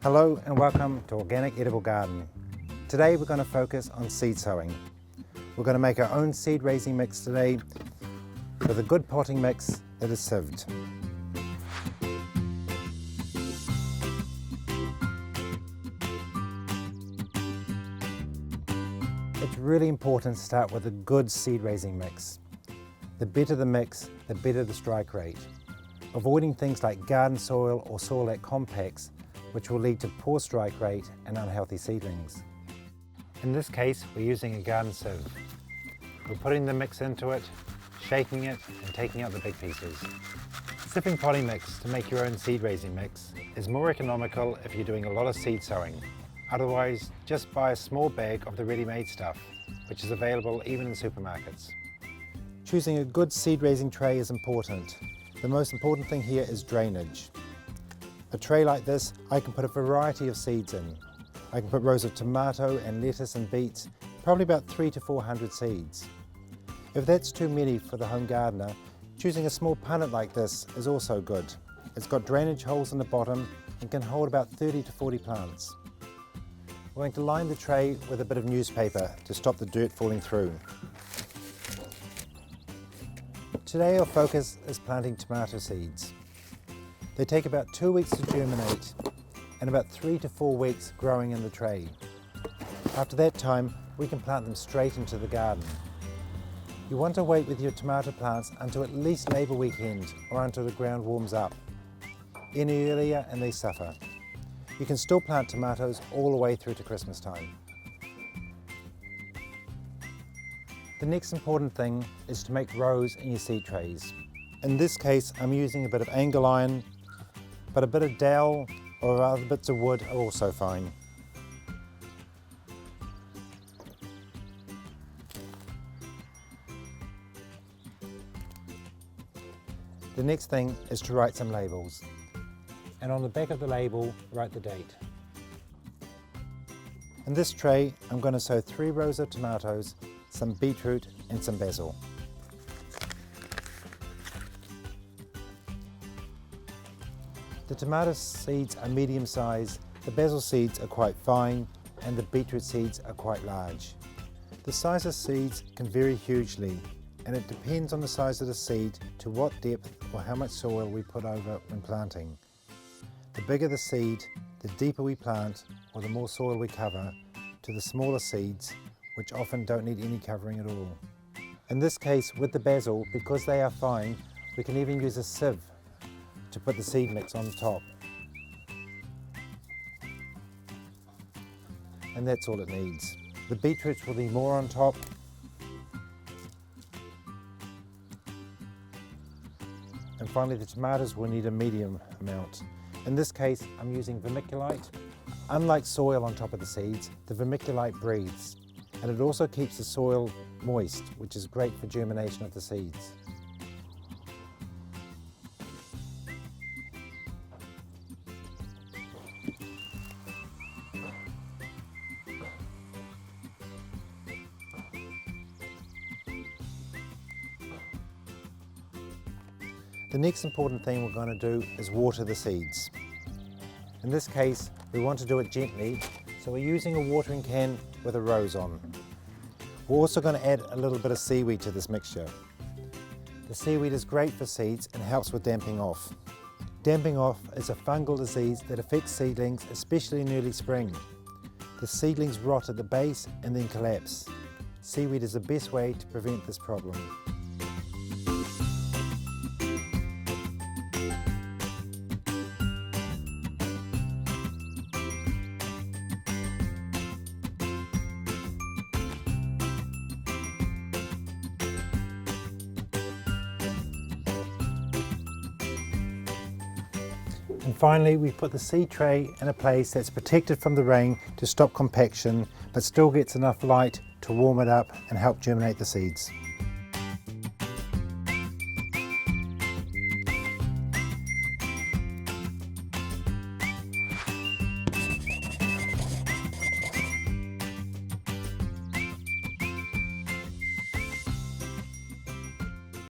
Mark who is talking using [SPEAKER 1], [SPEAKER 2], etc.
[SPEAKER 1] Hello and welcome to Organic Edible Garden. Today we're going to focus on seed sowing. We're going to make our own seed raising mix today with a good potting mix that is sieved. It's really important to start with a good seed raising mix. The better the mix, the better the strike rate. Avoiding things like garden soil or soil-like compacts, which will lead to poor strike rate and unhealthy seedlings. In this case, we're using a garden sieve. We're putting the mix into it, shaking it and taking out the big pieces. Sieving potting mix to make your own seed raising mix is more economical if you're doing a lot of seed sowing. Otherwise, just buy a small bag of the ready-made stuff, which is available even in supermarkets. Choosing a good seed raising tray is important. The most important thing here is drainage. A tray like this, I can put a variety of seeds in. I can put rows of tomato and lettuce and beets, probably about 300 to 400 seeds. If that's too many for the home gardener, choosing a small punnet like this is also good. It's got drainage holes in the bottom and can hold about 30 to 40 plants. We're going to line the tray with a bit of newspaper to stop the dirt falling through. Today our focus is planting tomato seeds. They take about 2 weeks to germinate and about 3 to 4 weeks growing in the tray. After that time, we can plant them straight into the garden. You want to wait with your tomato plants until at least Labour weekend or until the ground warms up. Any earlier and they suffer. You can still plant tomatoes all the way through to Christmas time. The next important thing is to make rows in your seed trays. In this case, I'm using a bit of angle iron, but a bit of dowel or other bits of wood are also fine. The next thing is to write some labels. And on the back of the label, write the date. In this tray, I'm going to sow 3 rows of tomatoes, some beetroot and some basil. The tomato seeds are medium size, the basil seeds are quite fine and the beetroot seeds are quite large. The size of seeds can vary hugely and it depends on the size of the seed to what depth or how much soil we put over when planting. The bigger the seed, the deeper we plant or the more soil we cover, to the smaller seeds, which often don't need any covering at all. In this case, with the basil, because they are fine, we can even use a sieve to put the seed mix on top. And that's all it needs. The beetroots will need more on top. And finally, the tomatoes will need a medium amount. In this case, I'm using vermiculite. Unlike soil on top of the seeds, the vermiculite breathes. And it also keeps the soil moist, which is great for germination of the seeds. The next important thing we're going to do is water the seeds. In this case, we want to do it gently, so we're using a watering can with a rose on. We're also going to add a little bit of seaweed to this mixture. The seaweed is great for seeds and helps with damping off. Damping off is a fungal disease that affects seedlings, especially in early spring. The seedlings rot at the base and then collapse. Seaweed is the best way to prevent this problem. And finally, we put the seed tray in a place that's protected from the rain to stop compaction, but still gets enough light to warm it up and help germinate the seeds.